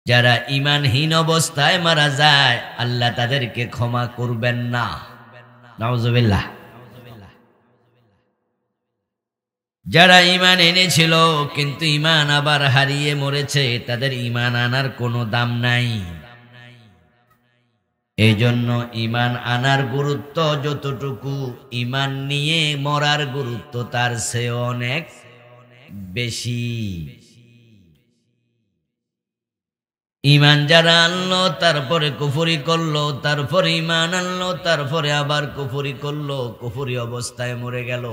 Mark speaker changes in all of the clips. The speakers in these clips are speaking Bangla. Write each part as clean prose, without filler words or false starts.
Speaker 1: যারা ঈমানহীন অবস্থায় মারা যায় আল্লাহ তাদেরকে ক্ষমা করবেন না। নাউজুবিল্লাহ। যারা ঈমান এনেছিল কিন্তু ঈমান আবার হারিয়ে মরেছে, তাদের ঈমান আনার কোনো দাম নাই। এই জন্য ঈমান আনার গুরুত্ব যতটুকু, ঈমান নিয়ে মরার গুরুত্ব তার চেয়ে অনেক বেশি। ঈমান যারা আনলো তারপরে কুফরি করলো, তারপরে ঈমান আনলো তারপরে আবার কুফরি করলো, কুফরি অবস্থায় মরে গেল,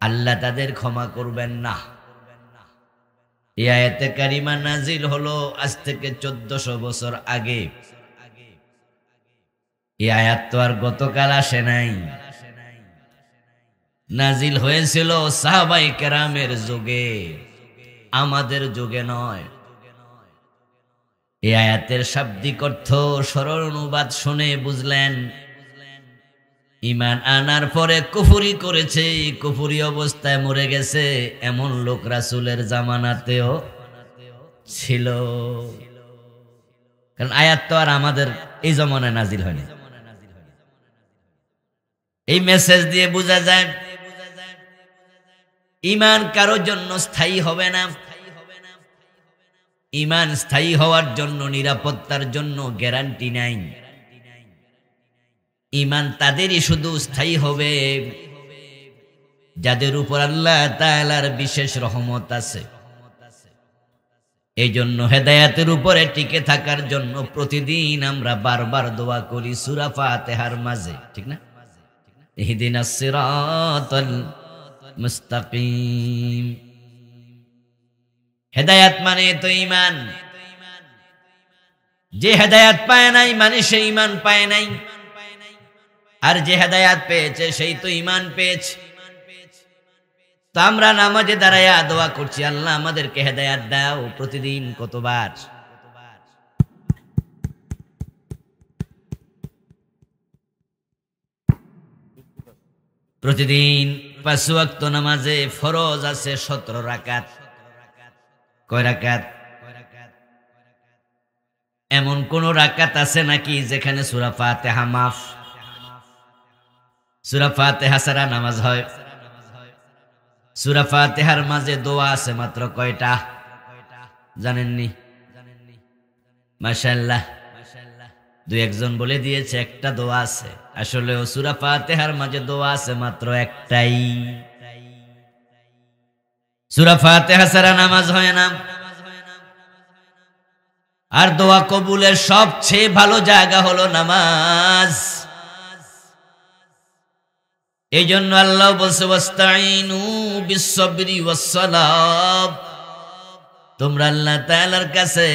Speaker 1: আল্লাহ তাদের ক্ষমা করবেন না। এই আয়াতে কারিমা নাজিল হলো আজ থেকে 1400 বছর আগে। এই আয়াত তো আর গতকাল আসে নাই, নাজিল হয়েছিল সাহাবায়ে কেরামের যুগে, আমাদের যুগে নয়। এই আয়াতের শাব্দিক অর্থ সরল অনুবাদ শুনে বুঝলেন, ঈমান আনার পরে কুফরি করেছে, কুফরি অবস্থায় মরে গেছে, এমন লোক রাসূলের জামানাতেও ছিল। কারণ আয়াত তো আর আমাদের এই জমানায় নাজিল হয়নি। এই মেসেজ দিয়ে বোঝা যায় ঈমান কারোর জন্য স্থায়ী হবে না। ঈমান স্থায়ী হওয়ার জন্য, নিরাপত্তার জন্য গ্যারান্টি নাই। ঈমান তাদেরই শুধু স্থায়ী হবে যাদের উপর আল্লাহ তাআলার বিশেষ রহমত আছে। এই জন্য হেদায়েতের উপরে টিকে থাকার জন্য প্রতিদিন আমরা বারবার দোয়া করি সূরা ফাতিহার মাঝে, ঠিক না? ইহদিনাস সিরাতাল মুস্তাকিম। হেদায়েত মানে তো ঈমান। যে হেদায়েত পায় নাই মানে সে ঈমান পায় নাই, আর যে হেদায়েত পেয়েছে সেই তো ঈমান পেয়েছে। তো আমরা নামাজে দাঁড়ায়া দোয়া করছি, আল্লাহ আমাদেরকে হেদায়েত দাও। প্রতিদিন কতবার? প্রতিদিন 5 ওয়াক্ত নামাজে ফরজ আছে 17 রাকাত। কয় রাকাত? এমন কোন রাকাত আছে নাকি যেখানে সূরা ফাতিহা মাফ? সূরা ফাতিহা ছাড়া নামাজ হয়? সূরা ফাতিহার মাঝে দোয়া আছে মাত্র কয়টা জানেননি? মাশাআল্লাহ, দুই একজন বলে দিয়েছে একটা দোয়া আছে। আসলে সূরা ফাতিহার মাঝে দোয়া আছে মাত্র একটাই। সূরা ফাতিহা ছাড়া নামাজ হয় না। আর দোয়া কবুলের সবচেয়ে ভালো জায়গা হলো নামাজ। এই জন্য আল্লাহ বলছে ওয়াস্তাইনু বিস-সাবরি ওয়াস-সালাত, তোমরা আল্লাহ তাআলার কাছে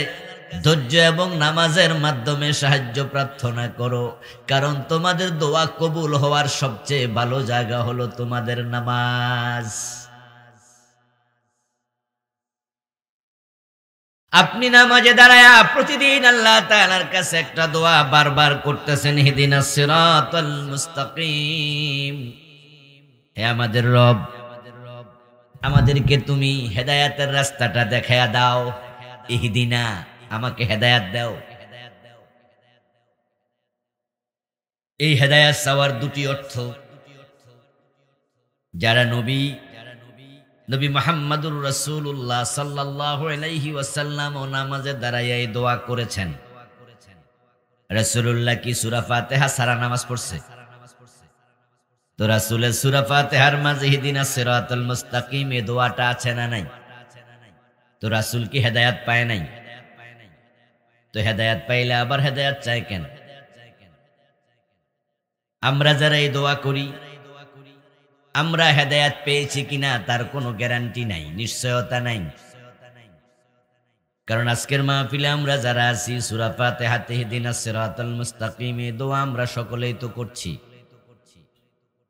Speaker 1: ধৈর্য এবং নামাজের মাধ্যমে সাহায্য প্রার্থনা করো, কারণ তোমাদের দোয়া কবুল হওয়ার সবচেয়ে ভালো জায়গা হলো তোমাদের নামাজ। আপনি নামাজে দাঁড়ায়া প্রতিদিন আল্লাহ তাআলার কাছে একটা দোয়া বারবার করতেছেন, ইহদিনাস সিরাতাল মুস্তাকিম, হে আমাদের রব, আমাদেরকে তুমি হেদায়েতের রাস্তাটা দেখায়া দাও। ইহদিনা, আমাকে হেদায়েত দাও। এই হেদায়েত চাওয়ার দুটি অর্থ। যারা নবী মুহাম্মদুর রাসূলুল্লাহ সাল্লাল্লাহু আলাইহি ওয়াসাল্লাম ও নামাজে দাঁড়াইয়া এই দোয়া করেছেন। রাসূলুল্লাহ কি সূরা ফাতিহা ছাড়া নামাজ পড়ছে? তো রাসূলের সূরা ফাতিহার মাঝে ইহদিনাস সিরাতাল মুস্তাকিম এই দোয়াটা আছে না নাই? তো রাসূল কি হেদায়েত পায় নাই? তো হেদায়েত পাইলে আবার হেদায়েত চায় কেন? আমরা যারা এই দোয়া করি, আমরা হেদায়েত পেয়েছি কিনা তার কোনো গ্যারান্টি নাই, নিশ্চয়তা নাই। কারণ আজকের মাহফিলে আমরা যারা আছি সূরা ফাতিহাতে ইহদিনাস সিরাতাল মুস্তাকিম এই দোয়া আমরা সকলেই তো করছি।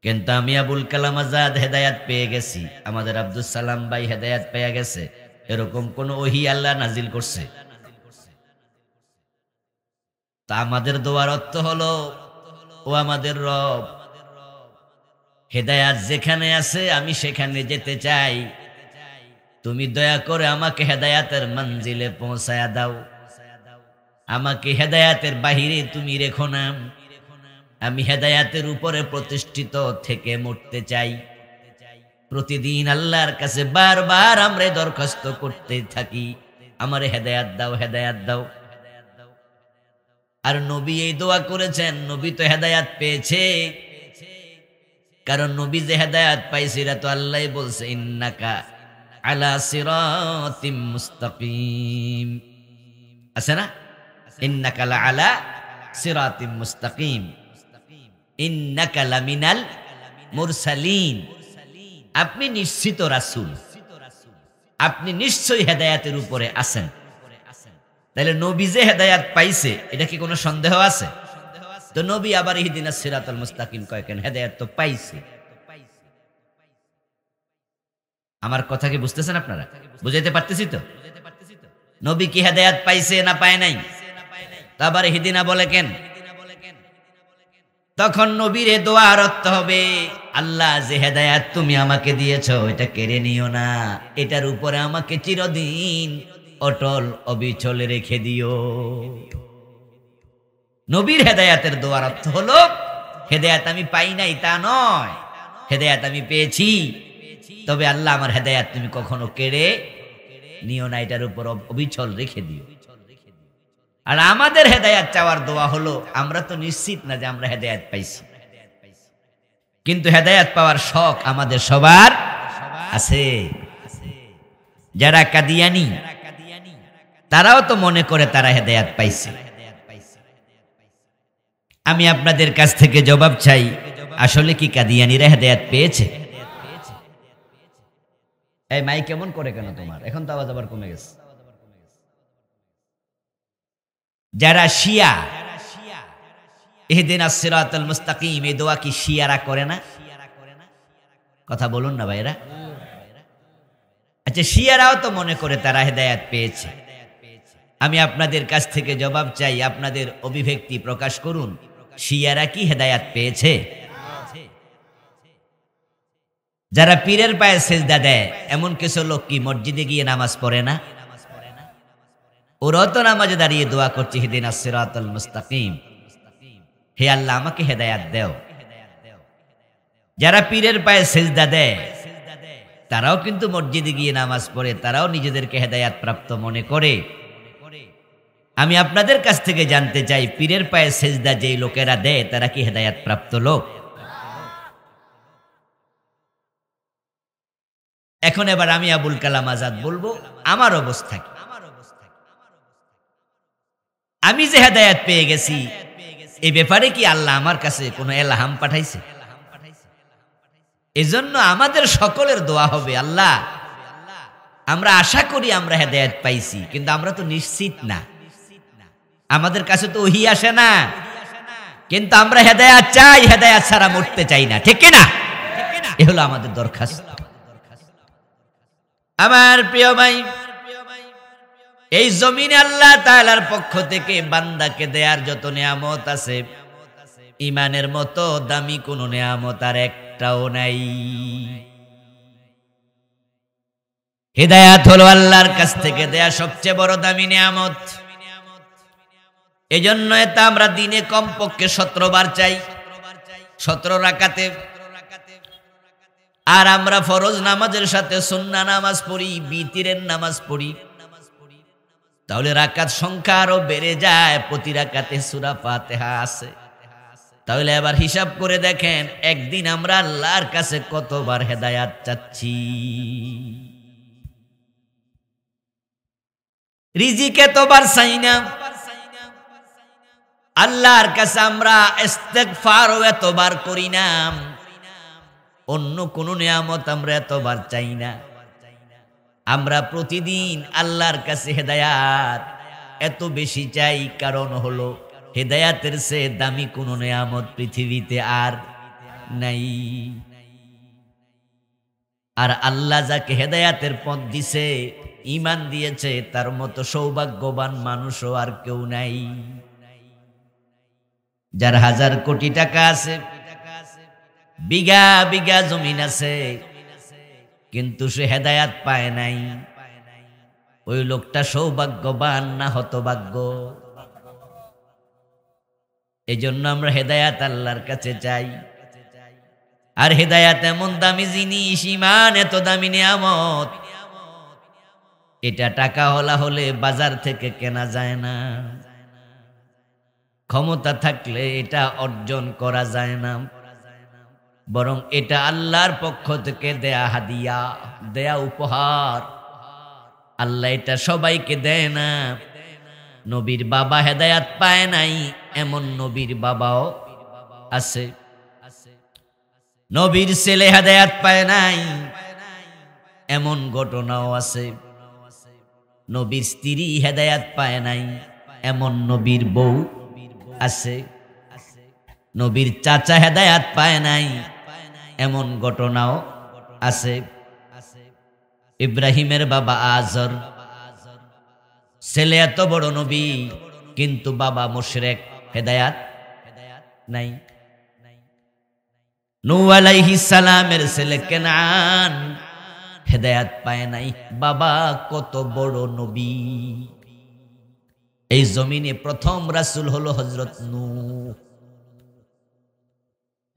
Speaker 1: কিন্তু আমি আবুল কালাম আজাদ হেদায়েত পেয়ে গেছি, আমাদের আব্দুল সালাম ভাই হেদায়েত পেয়ে গেছে, এরকম কোন ওহী আল্লাহ নাজিল করছে? তা আমাদের দোয়ার অর্থ হলো, ও আমাদের রব, হেদায়েত যেখানে আছে আমি সেখানে যেতে চাই। তুমি দয়া করে আমাকে হেদায়াতের মঞ্জিলে পৌঁছায়া দাও, আমাকে হেদায়াতের বাহিরে তুমি রেখো না। আমি হেদায়াতের উপরে প্রতিষ্ঠিত থেকে মরতে চাই। প্রতিদিন আল্লাহর কাছে বারবার আমরা দরখাস্ত করতে থাকি, আমারে হেদায়াত দাও, হেদায়াত দাও। আর নবী এই দোয়া করেছেন, নবী তো হেদায়াত পেয়েছে। কারণ নবী যে হেদায়াত পাইছে এটা তো আল্লাহ বলছে, ইন্নাকা আলা সিরাতিম মুস্তাকিম, আছে না? ইন্নাকা আলা সিরাতিম মুস্তাকিম, ইন্নাকা লামিনাল মুরসালিন। আপনি নিশ্চিত রাসূল, আপনি নিশ্চয়ই হেদায়াতের উপরে আছেন। তাহলে নবী যে হেদায়াত পাইছে এটা কি কোনো সন্দেহ আছে? তো নবী আবার ইহদিনাস সিরাতাল মুস্তাকিম কয় কেন? হেদায়াত তো পাইছে। আমার কথা কি বুঝতেছেন আপনারা? বুঝাইতে পারতেছি তো? নবী কি হেদায়াত পাইছে না পায় নাই? তো আবার ইহদিনা বলে কেন? তখন নবীর এ দোয়ার অর্থ হবে, আল্লাহ যে হেদায়াত তুমি আমাকে দিয়েছো এটা কেড়ে নিও না, এটার উপরে আমাকে চিরদিন অটল অবিচল রেখে দিও। নবীর হেদায়াতের দোয়ার অর্থ হলো, হেদায়াত আমি পাই নাই তা নয়, হেদায়াত আমি পেয়েছি, তবে আল্লাহ আমার হেদায়াত তুমি কখনো কেড়ে নিও না, এটার উপর অবিচল রেখে দিও। আর আমাদের হেদায়াত চাওয়ার দোয়া হলো, আমরা তো নিশ্চিত না যে আমরা হেদায়াত পাইছি, কিন্তু হেদায়াত পাওয়ার শখ আমাদের সবার আছে। যারা কাদিয়ানি তারাও তো মনে করে তারা হেদায়াত পাইছে। আমি আপনাদের কাছ থেকে জবাব চাই, আসলে কি কাদিয়ানিরা হেদায়াত পেয়েছে? এই মাইক কেমন করে কেন তোমার? এখন তো আওয়াজ আবার কমে গেছে। যারা শিয়া, ইহদিনাস সিরাতাল মুস্তাকিম, এই দোয়া কি শিয়ারা করে না? কথা বলুন না ভাইরা। আচ্ছা, শিয়ারাও তো মনে করে তারা হেদায়াত পেয়েছে। আমি আপনাদের কাছ থেকে জবাব চাই, আপনাদের অভিব্যক্তি প্রকাশ করুন, শিয়ারা কি হেদায়াত পেয়েছে? যারা পীরের পায়ে সেজদা দেয় এমন কিছু লোক কি মসজিদে গিয়ে নামাজ পড়ে না? ওরাও তো নামাজে দাঁড়িয়ে দোয়া করছে, ইহদিনাস সিরাতাল মুস্তাকিম, হে আল্লাহ আমাকে হেদায়াত দাও। যারা পীরের পায়ে সেজদা দেয় তারাও কিন্তু মসজিদে গিয়ে নামাজ পড়ে, তারাও নিজেদেরকে হেদায়াত প্রাপ্ত মনে করে। আমি আপনাদের কাছ থেকে জানতে চাই, পীরের পায়ে সেজদা যেই লোকেরা দেয় তারা কি হেদায়াত প্রাপ্ত লোক? এখন এবার আমি আবুল কালাম আজাদ বলবো আমার অবস্থা কি। আমি যে হেদায়াত পেয়ে গেছি, এই ব্যাপারে কি আল্লাহ আমার কাছে কোনো এলহাম পাঠাইছে? এজন্য আমাদের সকলের দোয়া হবে, আল্লাহ আমরা আশা করি আমরা হেদায়াত পাইছি, কিন্তু আমরা তো নিশ্চিত না, আমাদের কাছে তো ওহী আসে না, কিন্তু আমরা হেদায়াত চাই, হেদায়াত ছাড়া মরতে চাই না, ঠিক না? এ হলো আমাদের দরখাস্ত। আমার প্রিয় ভাই, এই জমিনে আল্লাহ তাআলার পক্ষ থেকে বান্দাকে দেয়ার যত নিয়ামত আছে, ইমানের মতো দামি কোনো নিয়ামত আর একটাও নাই। হিদায়াত হলো আল্লাহর কাছ থেকে দেয়া সবচেয়ে বড় দামি নিয়ামত। এজন্য এটা আমরা দিনে কমপক্ষে 17 বার চাই, 17 রাকাতে। আর আমরা ফরজ নামাজের সাথে সুন্নাহ নামাজ পড়ি, বিতিরের নামাজ পড়ি, তাহলে রাকাত সংখ্যা আরো বেড়ে যায়। প্রতি রাকাতে সূরা ফাতিহা আছে। তাহলে এবার হিসাব করে দেখেন, একদিন আমরা আল্লাহর কাছে কতবার হেদায়াত চাচ্ছি। রিজিক এতবার চাই না, আল্লাহর কাছে আমরা ইস্তেগফারও এতবার করি না, অন্য কোন নিয়ামত আমরা এতবার চাই না। আমরা প্রতিদিন আল্লাহর কাছে হেদায়াত এত বেশি চাই, কারণ হলো হেদায়াতের চেয়ে দামি কোন নিয়ামত পৃথিবীতে আর নাই। আর আল্লাহ যাকে হেদায়াতের পথ দিছে, ঈমান দিয়েছে, তার মতো সৌভাগ্যবান মানুষও আর কেউ নাই। যার 1000 কোটি টাকা আছে, বিঘা বিঘা জমিন আছে, কিন্তু সে হেদায়াত পায় নাই। ওই লোকটা সৌভাগ্যবান না হতভাগ্য? এজন্য আমরা হেদায়াত আল্লাহর কাছে চাই। আর হেদায়াত এমন দামি জিনিস, ঈমান এত দামি নিয়ামত, এটা টাকা হলা হলে বাজার থেকে কেনা যায় না, ক্ষমতা থাকলে এটা অর্জন করা যায় না, বরং এটা আল্লাহর পক্ষ থেকে দেয়া হাদিয়া, দেয়া উপহার। আল্লাহ এটা সবাইকে দেয় না। নবীর বাবা হেদায়াত পায় নাই, এমন নবীর বাবাও আছে। নবীর ছেলে হেদায়াত পায় নাই, এমন ঘটনাও আছে। নবীর স্ত্রী হেদায়াত পায় নাই, এমন নবীর বউ আছে। নবীর চাচা হেদায়াত পায় নাই, এমন ঘটনাও আছে। ইব্রাহিমের বাবা আজর, ছেলে এত বড় নবী কিন্তু বাবা মুশরিক, হেদায়াত নাই। নূহ আলাইহিস সালামের ছেলে কেনান হেদায়াত পায় নাই, বাবা কত বড় নবী। এই জমিনে প্রথম রাসূল হলো হযরত নূহ।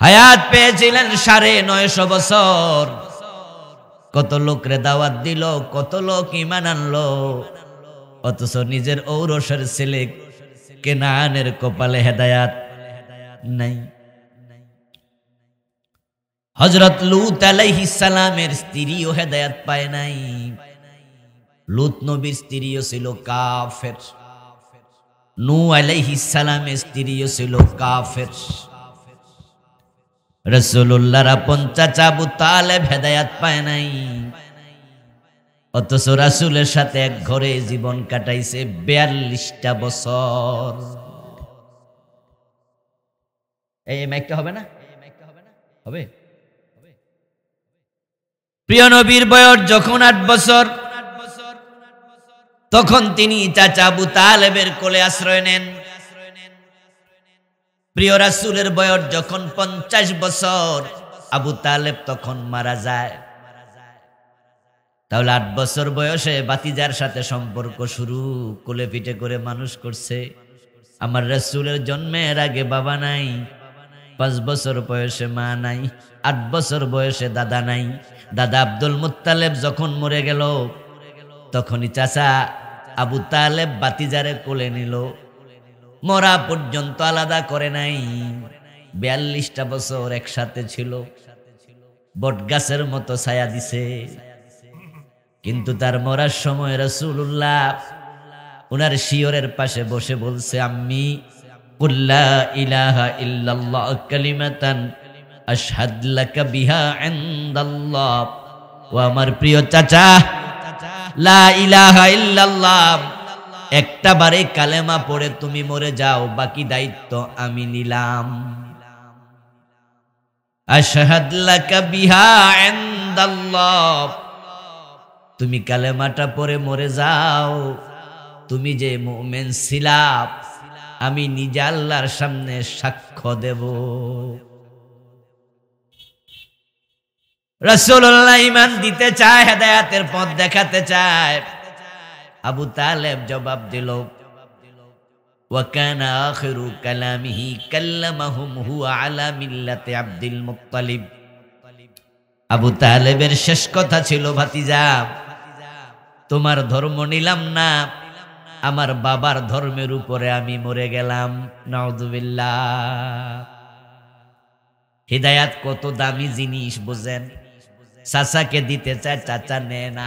Speaker 1: হায়াত পেয়েছিলেন 950 বছর। কত লোকরে দাওয়াত দিল, কত লোক ঈমান আনলো, অথচ নিজের ঔরসের ছেলে কেনানের কপালে হেদায়াত নাই। হযরত লূত আলাইহিস সালামের স্ত্রীও হেদায়াত পায় নাই। লূত নবীর স্ত্রীও ছিল কাফের। নূহ আলাইহিস সালামের স্ত্রীও ছিল কাফের। রাসূলুল্লাহর আপন চাচা আবু তালেব হেদায়াত পায় নাই, অথচ রাসূলের সাথে এক ঘরে জীবন কাটাইছে 42টা বছর। এই মাইকটা হবে না? হবে। প্রিয় নবীর বয়স যখন 8 বছর, তখন তিনি চাচা আবু তালেবের কোলে আশ্রয় নেন। প্রিয় রাসূলের বয়স যখন 50 বছর, আবু তালেব তখন মারা যায়। তাহলে 8 বছর বয়সে ভাতিজার সাথে সম্পর্ক শুরু, কোলে পিঠে করে মানুষ করছে। আমার রাসূলের জন্মের আগে বাবা নাই, 5 বছর বয়সে মা নাই, 8 বছর বয়সে দাদা নাই। দাদা আব্দুল মুত্তালিব যখন মরে গেল, তখনই চাচা আবু তালেব ভাতিজারে কোলে নিল। মরা পর্যন্ত আলাদা করে নাই। 42টা বছর একসাথে ছিল, বটগাছের মতো ছায়া দিছে। কিন্তু তার মরার সময় রাসূলুল্লাহ উনার শিয়রের পাশে বসে বলছে, আম্মি কুল লা ইলাহা ইল্লাল্লাহ কালিমাতান আশহাদ লাকা বিহা ইনদাল্লাহ। ও আমার প্রিয় চাচা, লা ইলাহা ইল্লাল্লাহ একটা বারে কালেমা পড়ে তুমি মরে যাও, বাকি দায়িত্ব আমি নিলাম। আশহাদ লাকা বিহা ইনদাল্লাহ, তুমি কালেমাটা পড়ে মরে যাও। তুমি যে মুমিন ছিলা, আমি নিজে আল্লাহর সামনে সাক্ষ্য দেব। রাসূলুল্লাহ ঈমান দিতে চায়, হেদায়েতের পথ দেখাতে চায়। আবু তালেব জবাব দিল, ওয়া কানা আখিরু কালামিহি কাল্লামাহুম হুয়া আলা মিল্লাতি আব্দুল মুত্তালিব। আবু তালেবের শেষ কথা ছিল, ভাতিজা তোমার ধর্ম নিলাম না, আমার বাবার ধর্মের উপরে আমি মরে গেলাম। নাউযুবিল্লাহ। হিদায়াত কত দামি জিনিস বুঝেন। চাচাকে দিতে চায়, চাচা নেয় না।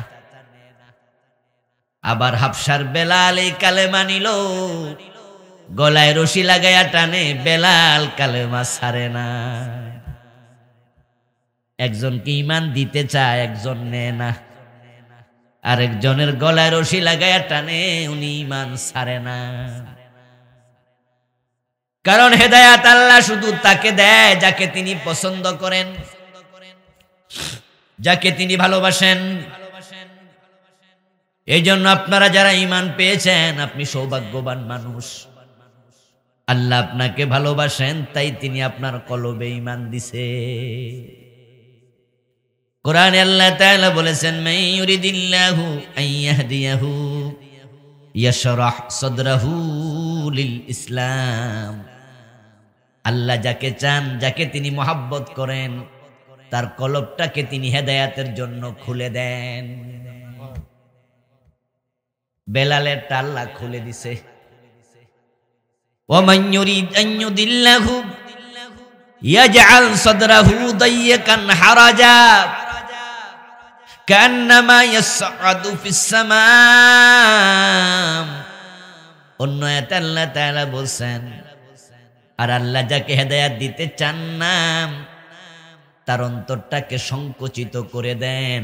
Speaker 1: আবার হাফসার বেলাল এই কালেমা নিল, গলায় রশি লাগাইয়া টানে, বেলাল কালেমা ছাড়ে না। একজনকে ঈমান দিতে চায়, একজন নেয় না। আরেকজনের গলায় রশি লাগাইয়া টানে, উনি ঈমান ছাড়ে না। কারণ হেদায়াত আল্লাহ শুধু তাকে দেয় যাকে তিনি পছন্দ করেন, যাকে তিনি ভালোবাসেন। এই জন্য আপনারা যারা ঈমান পেয়েছেন, আপনি সৌভাগ্যবান মানুষ। আল্লাহ আপনাকে ভালোবাসেন, তাই তিনি আপনার কলবে ঈমান দিছে। কোরআনে আল্লাহ তাআলা বলেছেন মান ইউরিদিল্লাহু আন ইয়াহদিয়াহু ইয়াশরাহ সাদরাহু লিল ইসলাম। আল্লাহ যাকে চান, যাকে তিনি মহব্বত করেন, তার কলবটাকে তিনি হেদায়েতের জন্য খুলে দেন। বেলালের আল্লাহ খুলে দিছে। ওয়ামান ইউরিদ আন ইউদিল্লাহু ইয়াজআল সাদরাহু দাইয়াকান হারাজা কান্নামা ইয়াসআদু ফিস সামা। অন্য আয়াতে আল্লাহ তাআলা বলেন, আর আল্লাহ যাকে হেদায়েত দিতে চান না, তার অন্তরটাকে সংকুচিত করে দেন।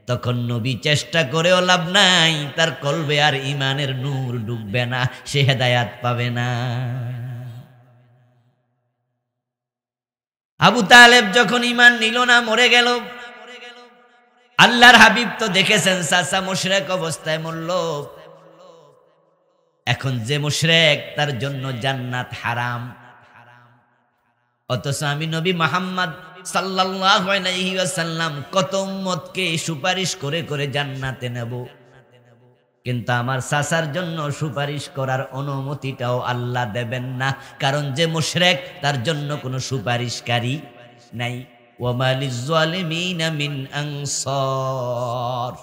Speaker 1: তখন নবী চেষ্টা করেও লাভ নাই, তার কলবে আর ঈমানের নূর ডুববে না, সে হেদায়েত পাবে না। আবু তালেব যখন ঈমান নিল না, মরে গেল। আল্লাহর হাবিব তো দেখেছেন চাচা মুশরিক অবস্থায় মরল। এখন যে মুশরিক, তার জন্য জান্নাত হারাম। অথচ আমি নবী মুহাম্মদ সাল্লাল্লাহু আলাইহি ওয়াসাল্লাম কত উম্মতকে সুপারিশ করে করে জান্নাতে নেব, কিন্তু আমার চাচার জন্য সুপারিশ করার অনুমতিটাও আল্লাহ দেবেন না। কারণ যে মুশরিক, তার জন্য কোনো সুপারিশকারী নাই। ওয়া মালিজ জালিমিনা মিন আনসার।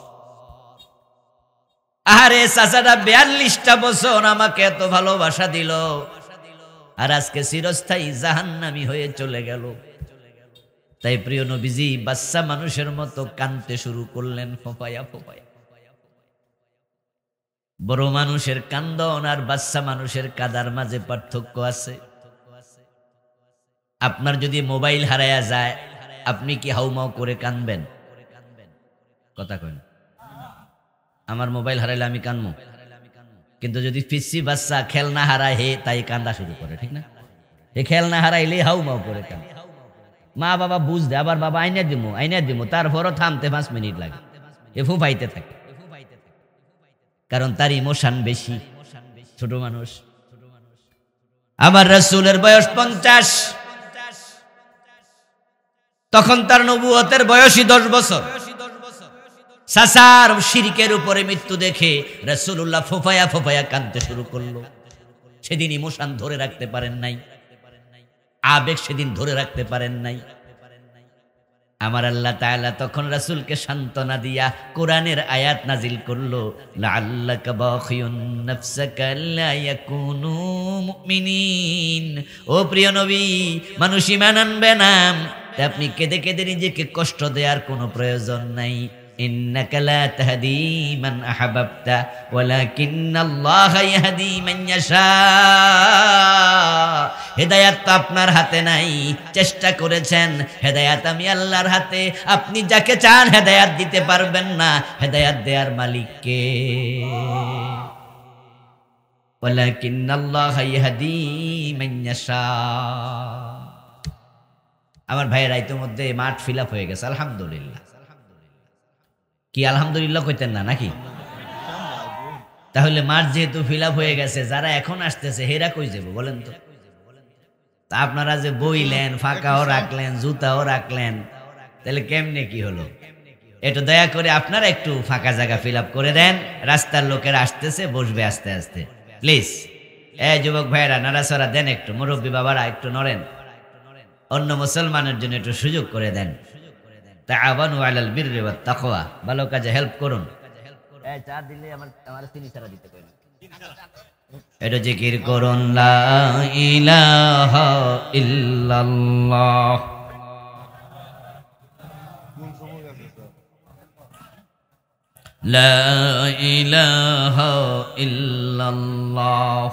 Speaker 1: আরে চাচাটা 42টা বছর আমাকে এত ভালোবাসা দিল, আর আজকে চিরস্থায়ী জাহান্নামী হয়ে চলে গেল। তাই প্রিয় নবীজি বাচ্চা মানুষের মতো কাঁদতে শুরু করলেন, ফোঁপায়া ফোঁপায়া। বড় মানুষের কান্দন আর বাচ্চা মানুষের কাদার মাঝে পার্থক্য আছে। আপনার যদি মোবাইল হারায়া যায়, আপনি কি হাউমাউ করে কাঁদবেন? কথা কইন। আমার মোবাইল হারাইলে আমি কাঁদবো, কিন্তু যদি পিসি বাচ্চা খেলনা হারায়, হে তাই কান্দা শুরু করে, ঠিক না? হে খেলনা হারাইলে হাউমাউ করে কান্দে। মা বাবা বুঝতে, আবার বাবা আইনা দিমু, তারপরও থামতে 5 মিনিট লাগে, এ ফুফাইতে থাকে। কারণ তার ইমোশন বেশি। ছোট মানুষ। আমার রাসূলের বয়স 50, তখন তার নবুয়তের বয়সই 10 বছর। চাচার শিরকের উপরে মৃত্যু দেখে রাসূলুল্লাহ ফোঁপায়া ফোঁপায়া কাঁদতে শুরু করলো। সেদিন ইমোশন ধরে রাখতে পারেন নাই, আবেগ সেদিন ধরে রাখতে পারেন নাই। আমার আল্লাহ তাআলা তখন রাসূলকে সান্ত্বনা দিয়া কোরআনের আয়াত নাজিল করলো, লাআল্লাকা বাখিউন নাফসাকা লা ইয়াকুনু মুমিনিন। ও প্রিয় নবী, মানুষ ঈমান আনবে না, তাই আপনি কেঁদে কেঁদে নিজেকে কষ্ট দেওয়ার কোনো প্রয়োজন নাই। ইন্নাকা লা তাহদি মান আহাবাবতা ওয়ালাকিন্নাল্লাহা ইয়াহদি মান ইয়াশা। হেদায়েত তো আপনার হাতে নাই, চেষ্টা করেছেন, হেদায়েত আমি আল্লাহর হাতে। আপনি যাকে চান হেদায়েত দিতে পারবেন না, হেদায়েত দেওয়ার মালিক কে? ওয়ালাকিন্নাল্লাহা ইয়াহদি মান ইয়াশা। আমার ভাইয়েরা ইতিমধ্যে মাঠ ফিল আপ হয়ে গেছে, আলহামদুলিল্লাহ। কি আলহামদুলিল্লাহ কইতেন না নাকি? তাহলে মাঠ যেহেতু ফিল আপ হয়ে গেছে, যারা এখন আসতেছে হেরা কই যাব বলেন তো? তা আপনারা যে বইলেন, ফাঁকাও রাখলেন, জুতাও রাখলেন, তাহলে কেমনে কি হলো? একটু দয়া করে আপনারা একটু ফাঁকা জায়গা ফিল আপ করে দেন। রাস্তার লোকেরা আসতেছে, বসবে আস্তে আস্তে, প্লিজ। যুবক ভাইয়েরা নাড়াচড়া দেন একটু, মুরব্বী বাবারা একটু নড়েন, অন্য মুসলমানের জন্য একটু সুযোগ করে দেন। তাআওয়ানু আলাল বিররি ওয়াত তাকওয়া, ভালো কাজে হেল্প করুন। চা দিলে আমার চিনি ছাড়া দিতে কই না। এটা জিকির করুন, লা ইলাহা ইল্লাল্লাহ, লা ইলাহা ইল্লাল্লাহ,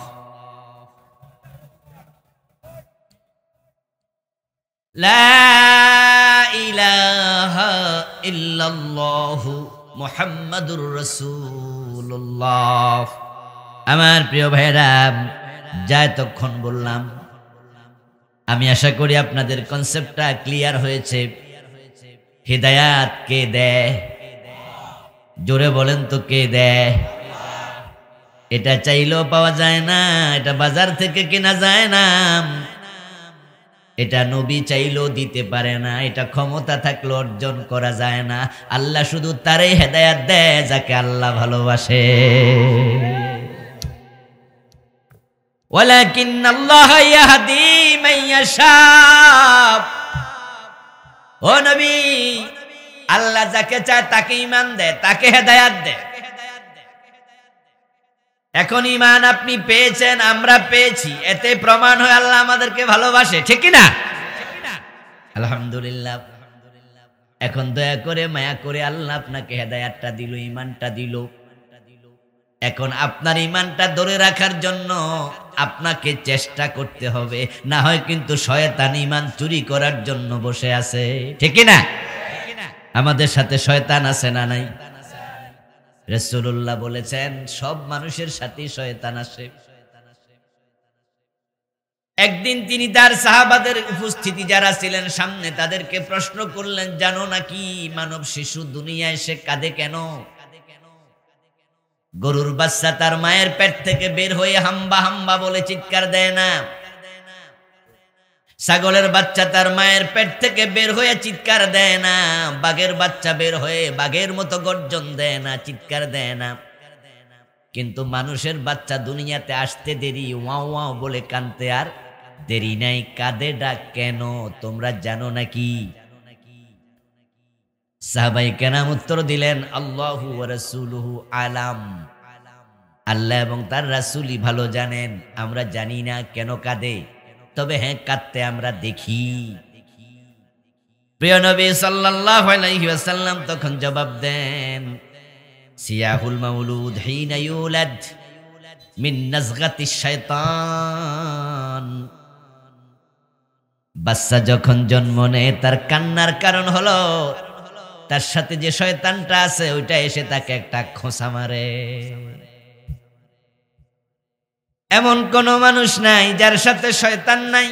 Speaker 1: লা ইলাহা ইল্লাল্লাহ মুহাম্মাদুর রাসূলুল্লাহ। আমার প্রিয় ভাইরা, যা এতক্ষণ বললাম, আমি আশা করি আপনাদের কনসেপ্টটা ক্লিয়ার হয়েছে। হিদায়াত কে দেয়? জোরে বলেন তো, কে দেয়? এটা চাইলেও পাওয়া যায় না, এটা বাজার থেকে কেনা যায় না। এটা নবী চাইলেও দিতে পারে না, এটা ক্ষমতা থাকলে অর্জন করা যায় না। আল্লাহ শুধু তারই হেদায়েত দেয় যাকে আল্লাহ ভালোবাসে। ওয়ালাকিন্নাল্লাহ ইয়াহদি মান ইয়াশা। ও নবী, আল্লাহ যাকে চায় তাকে ঈমান দেয়, তাকে হেদায়েত দেয়। এখন ঈমান আপনি পেয়েছেন, আমরা পেয়েছি, এতে প্রমাণ হয় আল্লাহ আমাদেরকে ভালোবাসে, ঠিক কি না? আলহামদুলিল্লাহ। এখন দয়া করে মায়া করে আল্লাহ আপনাকে হেদায়েতটা দিল, ঈমানটা দিল। এখন আপনার ঈমানটা ধরে রাখার জন্য আপনাকে চেষ্টা করতে হবে, না হয় কিন্তু শয়তান ঈমান চুরি করার জন্য বসে আছে, ঠিক কি না? আমাদের সাথে শয়তান আছে না নাই? রাসূলুল্লাহ বলেছেন সব মানুষের সাথেই শয়তান আসে। একদিন তিনি তার সাহাবাদের উপস্থিতি যারা ছিলেন সামনে, তাদেরকে প্রশ্ন করলেন, জানো নাকি মানব শিশু দুনিয়ায় সে কাঁদে কেন? গরুর বাচ্চা তার মায়ের পেট থেকে বের হয়ে হাম্বা হাম্বা বলে চিৎকার দেয় না? ছাগলের বাচ্চা তার মায়ের পেট থেকে বের হয়ে চিৎকার দেয় না? বাঘের বাচ্চা বের হয়ে বাঘের মতো গর্জন দেয় না, চিৎকার দেয় না? কিন্তু মানুষের বাচ্চা দুনিয়াতে আসতে দেরি, ওয়াও ওয়াও বলে কানতে আর দেরি নাই। কাঁদে ডাক কেন তোমরা জানো নাকি? সাহাবায়ে কেরাম উত্তর দিলেন, আল্লাহু ওয়া রাসূলুহু আলাম। আল্লাহ এবং তার রাসূলই ভালো জানেন, আমরা জানি না কেন কাঁদে, তবে হ্যাঁ কাঁদতে আমরা দেখি। প্রিয় নবী সাল্লাল্লাহু আলাইহি ওয়াসাল্লাম তখন জবাব দেন, সিয়াহুল মাউলুদ হিনা ইউলাদ মিন নাজগাতিশ শায়তান। বাচ্চা যখন জন্ম নেয় তার কান্নার কারণ হলো তার সাথে যে শয়তানটা আছে ওইটা এসে তাকে একটা খোঁচা মারে। এমন কোন মানুষ নাই যার সাথে শয়তান নাই।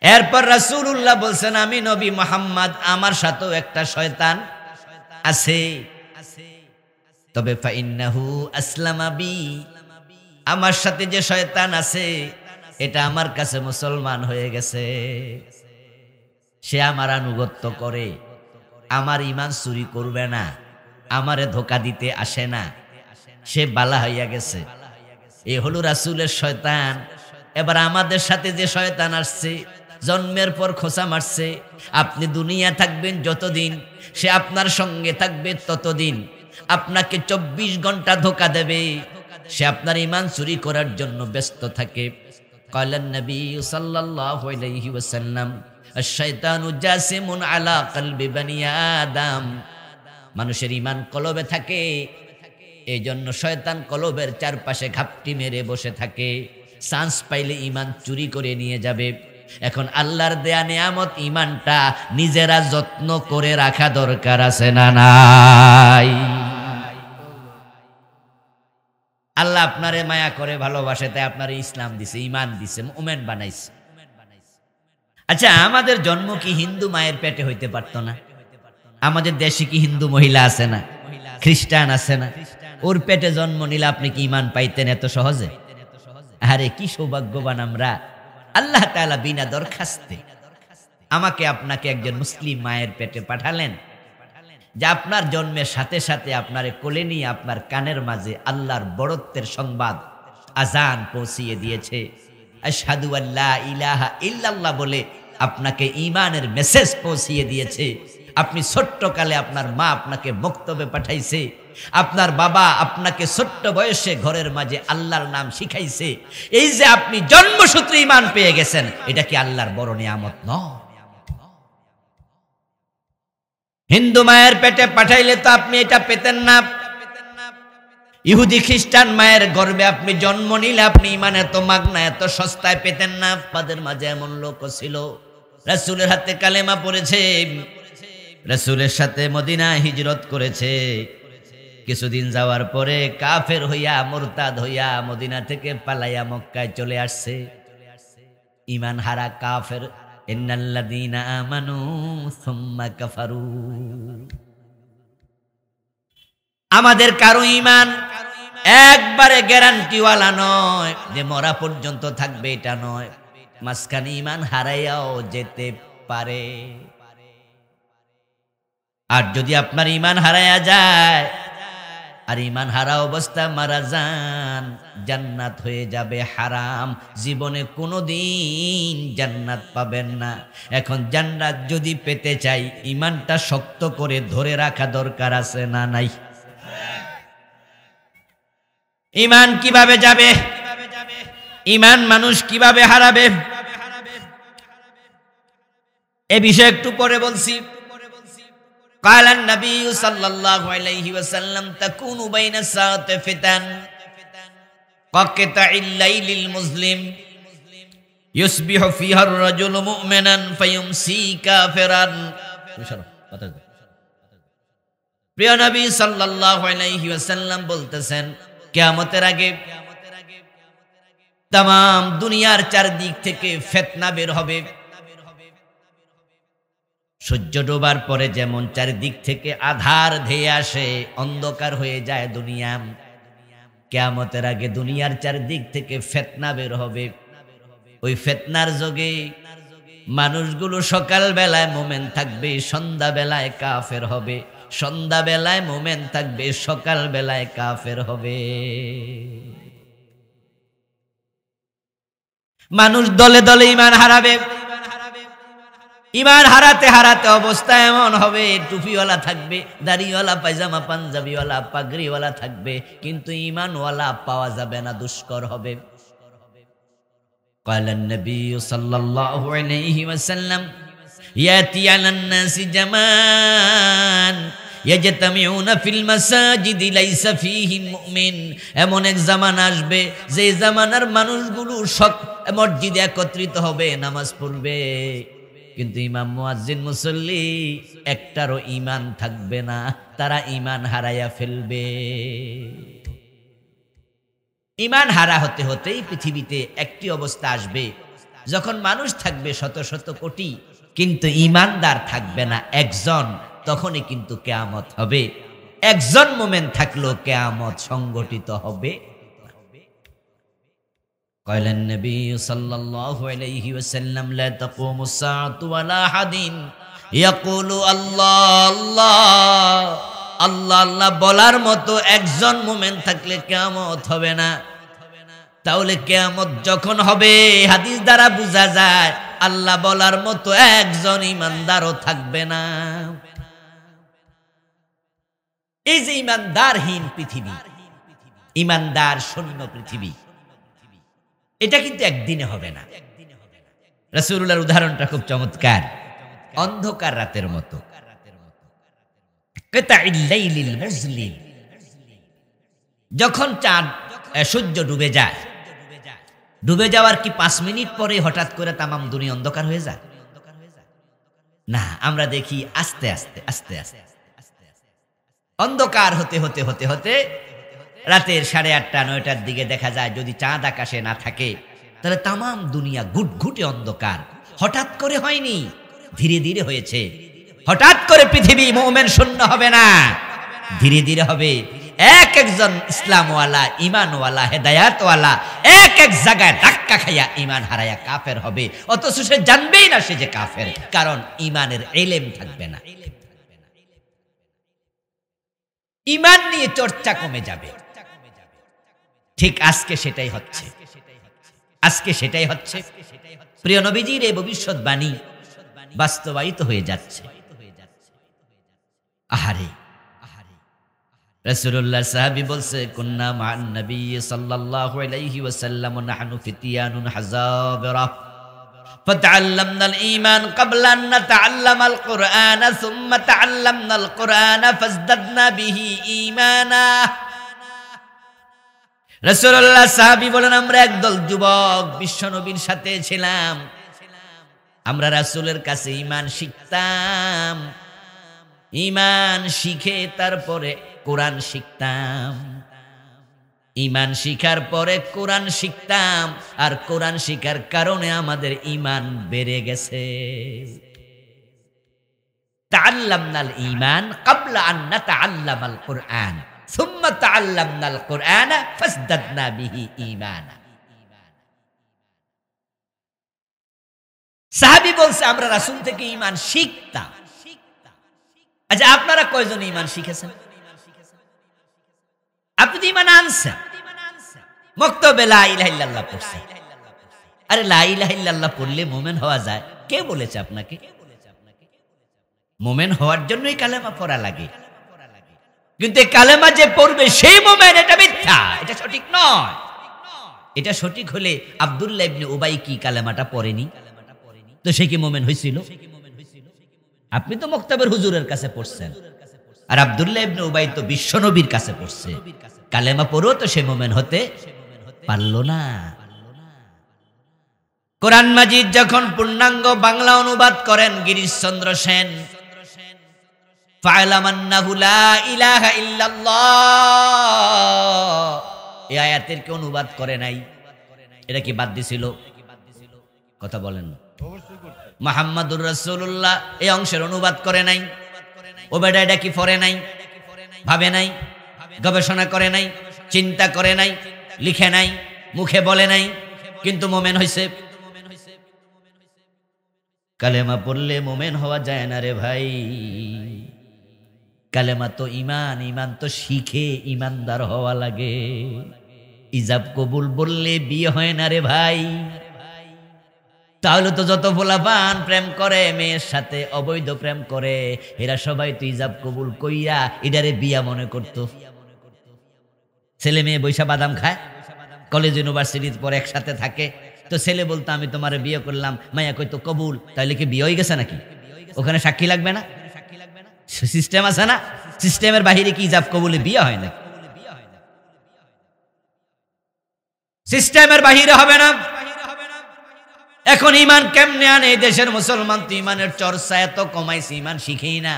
Speaker 1: এরপর রাসূলুল্লাহ বলছেন, আমি নবী মুহাম্মদ, আমার সাথেও একটা শয়তান আছে, তবে ফাইন্নাহু আসলামা বি। আমার সাথে যে শয়তান আছে এটা আমার কাছে মুসলমান হয়ে গেছে, সে আমার আনুগত্য করে, আমার ঈমান চুরি করবে না, আমারে ধোঁকা দিতে আসে না, সে বালা হইয়া গেছে। এ হলো রাসূলের শয়তান। এবার আমাদের সাথে যে শয়তান আসছে, জন্মের পর খোঁচা মারছে, আপনি দুনিয়া থাকবেন যতদিন, সে আপনার সঙ্গে থাকবে ততদিন, আপনাকে 24 ঘন্টা ধোঁকা দেবে, সে আপনার ঈমান চুরি করার জন্য ব্যস্ত থাকে। ক্বালান নবী সাল্লাল্লাহু আলাইহি ওয়াসাল্লাম, আশ-শায়তানু জাসিমুন আলা কলবি বনি আদম। মানুষের ঈমান কলবে থাকে, এই জন্য শয়তান কলবের চারপাশে ঘাপটি মেরে বসে থাকে, চান্স পাইলে ঈমান চুরি করে নিয়ে যাবে। এখন আল্লাহর দেয়া নিয়ামত ঈমানটা নিজেরা যত্ন করে রাখা দরকার আছে না নাই? আল্লাহ আপনারে মায়া করে ভালোবাসে, তাই আপনারে ইসলাম দিছে, ঈমান দিছে, মুমিন বানাইছে। আচ্ছা, আমাদের জন্ম কি হিন্দু মায়ের পেটে হইতে পারতো না? আমাদের দেশে কি হিন্দু মহিলা আছে না? খ্রিস্টান আছে না? ওর পেটে জন্ম নিলে আপনি কি ঈমান পাইতেন এত সহজে? আরে কি সৌভাগ্যবান আমরা! আল্লাহ তাআলা বিনা দরখাস্তে আমাকে আপনাকে একজন মুসলিম মায়ের পেটে পাঠালেন, যে আপনার জন্মের সাথে সাথে আপনারে কোলে নিয়ে আপনার কানের মাঝে আল্লাহর বড়ত্বের সংবাদ আজান পৌঁছিয়ে দিয়েছে। আশহাদু আল্লা ইলাহা ইল্লাল্লাহ বলে আপনাকে ঈমানের মেসেজ পৌঁছিয়ে দিয়েছে। আপনি ছোট্টকালে আপনার মা আপনাকে মক্তবে পাঠাইছে, আপনার বাবা আপনাকে ছোট্ট বয়সে ঘরের মাঝে আল্লাহর নাম শিখাইছে। এই যে আপনি জন্মসূত্রে ঈমান পেয়ে গেছেন, এটা কি আল্লাহর বড় নিয়ামত নয়? হিন্দু মায়ের পেটে পাঠাইলে তো আপনি এটা পেতেন না। ইহুদি খ্রিস্টান মায়ের গর্ভে আপনি জন্ম নিলে আপনি ঈমান এত মাগনা, এত সস্তায় পেতেন না। আপনাদের মাঝে এমন লোক ছিল, রাসূলের হাতে কালেমা পড়েছে, রাসূলের সাথে মদিনা হিজরত করেছে, কিছুদিন যাওয়ার পরে কাফের হইয়া মুরতাদ হইয়া মদিনা থেকে পালাইয়া মক্কায় চলে আসছে। ঈমান হারা কাফের। ইন্নাল্লাযীনা আমানু সুম্মা কাফারু। আমাদের কারো ঈমান একবারে গ্যারান্টিওয়ালা নয় যে মরা পর্যন্ত থাকবে, এটা নয়। মাঝখানে ঈমান হারাইয়াও যেতে পারে। আর যদি আপনার ঈমান হারাইয়া যায় আর ঈমান হারা অবস্থা মারা যান, জান্নাত হয়ে যাবে হারাম, জীবনে কোনোদিন জান্নাত পাবেন না। এখন জান্নাত যদি পেতে চাই ঈমানটা শক্ত করে ধরে রাখা দরকার আছে না নাই? ঈমান কিভাবে যাবে, ঈমান মানুষ কিভাবে হারাবে, এ বিষয়ে একটু পরে বলছি। قال النبي صلى الله عليه وسلم تكون بين الساعة فتن كقطع الليل المظلم يصبح فيها الرجل مؤمنا فيمسي كافرا। প্রিয় নবী সাল্লাল্লাহু আলাইহি ওয়াসাল্লাম বলতেছেন, কিয়ামতের আগে तमाम দুনিয়ার চারদিক থেকে ফিতনা বের হবে। সূর্য ডোবার পরে যেমন চারিদিক থেকে আধার ধেয়ে আসে, অন্ধকার হয়ে যায় দুনিয়া, কিয়ামতের আগে দুনিয়ার চারিদিক থেকে ফিতনা বের হবে। ওই ফিতনার যোগে মানুষগুলো সকাল বেলায় মুমিন থাকবে, সন্ধ্যা বেলায় কাফের হবে, সন্ধ্যা বেলায় মুমিন থাকবে, সকাল বেলায় কাফের হবে। মানুষ দলে দলে ঈমান হারাবে। ঈমান হারাতে হারাতে অবস্থা এমন হবে, টুপিওয়ালা থাকবে, দাড়িওয়ালা, পায়জামা পাঞ্জাবিওয়ালা, পাগড়িওয়ালা থাকবে, কিন্তু ঈমানওয়ালা পাওয়া যাবে না, দুষ্কর হবে। قال النبي صلى الله عليه وسلم يأتي على الناس زمان يجتمعون في المساجد ليس فيهم مؤمن। এমন এক জামান আসবে যে জামানার মানুষগুলো সব মসজিদে একত্রিত হবে, নামাজ পড়বে, কিন্তু ইমাম মুয়াজ্জিন মুসল্লি একটারও ঈমান থাকবে না, তারা ঈমান হারাইয়া ফেলবে। ঈমান হারা হতে হতেই পৃথিবীতে একটি অবস্থা আসবে, যখন মানুষ থাকবে শত শত কোটি, কিন্তু ঈমানদার থাকবে না একজন, তখনই কিন্তু কিয়ামত হবে। একজন মুমিন থাকলেও কিয়ামত সংগঠিত হবে। قال النبي صلى الله عليه وسلم لا تقوم الساعة ولا أحد يقول الله الله আল্লাহ আল্লাহ বলার মতো একজন মুমিন থাকলে কিয়ামত হবে না। তাহলে কিয়ামত যখন হবে, হাদিস দ্বারা বোঝা যায় আল্লাহ বলার মতো একজন ঈমানদারও থাকবে না। এই যে ঈমানদারহীন পৃথিবী, ঈমানদার শূন্য পৃথিবী, এটা কিন্তু একদিনে হবে না। রাসূলুল্লাহর উদাহরণটা খুব চমৎকার, অন্ধকার রাতের মতো। যখন চাঁদ সূর্য ডুবে যায়, ডুবে যাওয়ার কি 5 মিনিট পরে হঠাৎ করে তামাম দুনিয়া অন্ধকার হয়ে যায়? না, আমরা দেখি আস্তে আস্তে আস্তে আস্তে অন্ধকার হতে হতে হতে হতে রাতের 8:30 9টার দিকে দেখা যায় যদি চাঁদ আকাশে না থাকে, তাহলে তামাম দুনিয়া ঘুটঘুটে অন্ধকার। হঠাৎ করে হয়নি, ধীরে ধীরে হয়েছে। হঠাৎ করে পৃথিবী মুমিন শূন্য হবে না, ধীরে ধীরে হবে। এক একজন ইসলামওয়ালা, ঈমানওয়ালা, হেদায়াতওয়ালা এক এক জায়গায় ধাক্কা খাইয়া ঈমান হারাইয়া কাফের হবে, অথচ সে জানবেই না সে যে কাফের, কারণ ঈমানের ইলম থাকবে না। ঈমান নিয়ে চর্চা কমে যাবে। ঠিক আজকে সেটাই হচ্ছে, আজকে সেটাই হচ্ছে। প্রিয় নবীজির এই ভবিষ্যৎবাণী বাস্তবায়িত হয়ে যাচ্ছে। আহারে, রাসূলুল্লাহ সাহাবী বলছে, কুন্না মা'আন নবী সাল্লাল্লাহু আলাইহি ওয়াসাল্লাম নাহনু ফিতিয়ানুন হাযাবিরা فتعلمنا الإيمان قبل أن نتعلم القرآن ثم تعلمنا القرآن فازددنا به إيمانا। রাসূলুল্লাহ সাহাবী বলেন, আমরা একদল যুবক বিশ্বনবীর সাথে ছিলাম, আমরা রাসূলের কাছে ঈমান শিখতাম, ঈমান শিখে তারপরে কোরআন শিখতাম, ঈমান শিখার পরে কোরআন শিখতাম, আর কোরআন শিখার কারণে আমাদের ঈমান বেড়ে গেছে। তাআল্লামনাল ঈমান ক্বাবলা আন নাতাআল্লামাল কুরআন সুম্মা তাআল্লামনাল কুরআনা ফাজদাদনা বিহি ঈমানা। সাহাবী বলছে আমরা রাসূল থেকে ঈমান শিখতাম। আচ্ছা আপনারা কয়জন ঈমান শিখেছেন? আপনি তো ঈমান আনছেন, মক্তবে লা ইলাহা ইল্লাল্লাহ পড়ছেন। আরে লা ইলাহা ইল্লাল্লাহ পড়লে মুমিন হওয়া যায়, কে বলেছে আপনাকে? মুমিন হওয়ার জন্যই কালেমা পড়া লাগে, কিন্তু এই কালেমা যে পড়বে সেই মুমিন, এটা মিথ্যা, এটা সঠিক নয়। এটা সঠিক হলে আব্দুল্লাহ ইবনে উবাই কি কালেমাটা পড়েনি? তো সে কি মুমিন হয়েছিল? আপনি তো মক্তবের হুজুরের কাছে পড়ছেন, আর আব্দুল্লাহ ইবনে উবাই তো বিশ্বনবীর কাছে পড়ছে। কালেমা পড়ো তো সে মুমিন হতে পারল না। কোরআন মাজিদ যখন পূর্ণাঙ্গ বাংলা অনুবাদ করেন গিরিশচন্দ্র সেন, ফা'লাম আন্নাহু লা ইলাহা ইল্লাল্লাহ, এই আয়াতের কি অনুবাদ করে নাই? এটা কি বাদ দিছিল? কথা বলেন। মুহাম্মাদুর রাসূলুল্লাহ এই অংশের অনুবাদ করে নাই? ও বেটা এটা কি পড়ে নাই, ভাবে নাই, গবেষণা করে নাই, চিন্তা করে নাই, লিখে নাই, মুখে বলে নাই, কিন্তু মুমিন হইছে। কালেমা পড়লে মুমিন হওয়া যায় না রে ভাই। কালেমা তো ঈমান, ঈমান তো শিখে ঈমানদার হওয়া লাগে। ইজাব কবুল বললে বিয়ে হয় না রে ভাই। তাহলে তো যত পোলাপান প্রেম করে মেয়ের সাথে, অবৈধ প্রেম করে, এরা সবাই তো ইজাব কবুল কইয়া এটারে বিয়া মনে করত। ছেলে মেয়ে বৈশা বাদাম খায়, কলেজ ইউনিভার্সিটির পর একসাথে থাকে, তো ছেলে বলতো আমি তোমারে বিয়ে করলাম, মাইয়া কইতো কবুল, তাহলে কি বিয়ে হয়ে গেছে নাকি? ওখানে সাক্ষী লাগবে না? সিস্টেম আছে না? সিস্টেমের বাহিরে কি ইজাব কবুলে বিয়ে হয় না? সিস্টেমের বাহিরে হবে না। এখন ঈমান কেমনে আনে? এই দেশের মুসলমান তো ঈমানের চর্চা এত কমাইছে, ঈমান শিখেই না,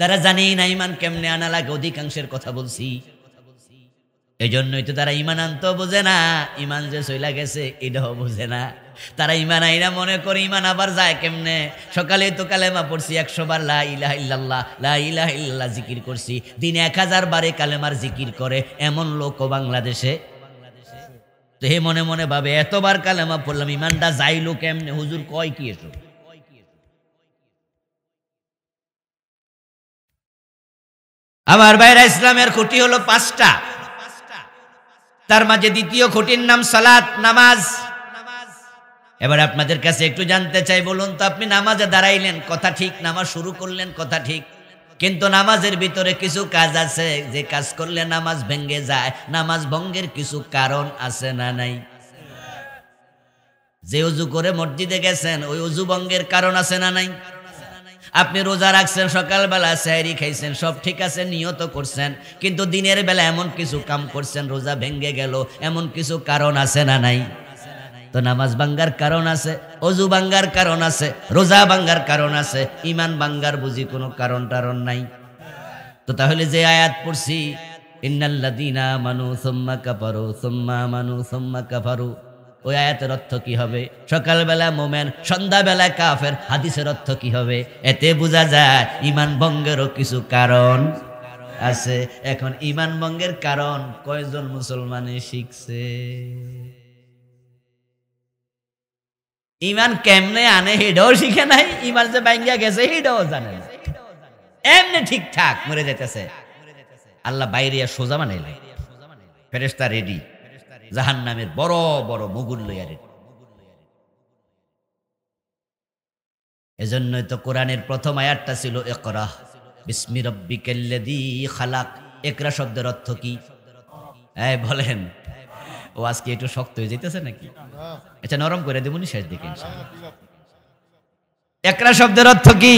Speaker 1: তারা জানেই না ঈমান কেমনে আনা লাগে। অধিকাংশের কথা বলছি, এই জন্যই তো তারা ঈমান আনতেও বোঝে না, ঈমান যে চইলা গেছে এটাও বোঝে না। তারা ঈমান আইনা মনে করে ঈমান আবার যায় কেমনে। সকালে তো কালেমা পড়ছি 100 বার, লা ইলাহা ইল্লাল্লাহ, লা ইলাহা ইল্লাল্লাহ জিকির করছি, দিনে 1000 বারে কালেমার জিকির করে এমন লোকও বাংলাদেশে। তো হে মনে মনে ভাবে এতবার কালেমা পড়লাম, ঈমানটা যাইলো কেমনে? হুজুর কয় কি এসো? আমার ভাইরা, ইসলামের খুঁটি হলো 5টা, তার মাঝে দ্বিতীয় খুঁটির নাম সালাত, নামাজ। এবার আপনাদের কাছে একটু জানতে চাই, বলুন তো আপনি নামাজে দাঁড়াইলেন, কথা ঠিক, নামাজ শুরু করলেন, কথা ঠিক, কিন্তু নামাজের ভিতরে কিছু কাজ আছে যে কাজ করলে নামাজ ভেঙে যায়। নামাজ ভঙ্গের কিছু কারণ আছে না নাই? যে ওযু করে মসজিদে গেছেন, ওই ওযু ভঙ্গের কারণ আছে না নাই? আপনি রোজা রাখছেন, সকালবেলা সেহরি খাইছেন, সব ঠিক আছে, নিয়ত করছেন, কিন্তু দিনের বেলা এমন কিছু কাম করছেন রোজা ভেঙে গেল, এমন কিছু কারণ আছে না নাই? তো নামাজ ভাঙ্গার কারণ আছে, ওযু ভাঙ্গার কারণ আছে, রোজা ভাঙ্গার কারণ আছে, ঈমান ভাঙ্গার বুঝি কোনো কারণ টারণ নাই? তো তাহলে যে আয়াত পড়ছি, ইন্নাল্লাযীনা আমানু সুম্মা কাফারু সুম্মা আমানু সুম্মা কাফারু, ওই আয়াতের অর্থ কি হবে? সকালবেলা মোমেন, সন্ধ্যাবেলা কাফের, হাদিসের অর্থ কি হবে? এতে বোঝা যায় ঈমান ভঙ্গেরও কিছু কারণ আছে। এখন ঈমান ভঙ্গের কারণ কয়জন মুসলমানে শিখছে? ঈমান কেমনে আনে হেডাও শিখে নাই, ঈমান যে ভাঙ্গা গেছে হেডাও জানে না, এমনি ঠিকঠাক মরে যেতেছে। আল্লাহ বাইরে সোজা বানাইলেন, ফেরেশতা রেডি, জাহান্নামের বড় বড় মুগুর লইয়া রেডি। এজন্যই তো কোরআনের প্রথম আয়াতটা ছিল ইকরা বিসমি রাব্বিকাল্লাযী খালাক। ইকরা শব্দের অর্থ কি? এই বলেন। ও আজকে একটু শক্ত হয়ে যেতেছে নাকি? আচ্ছা নরম করে দেবনি শেষ দিকে ইনশাআল্লাহ। ইকরা শব্দের অর্থ কি?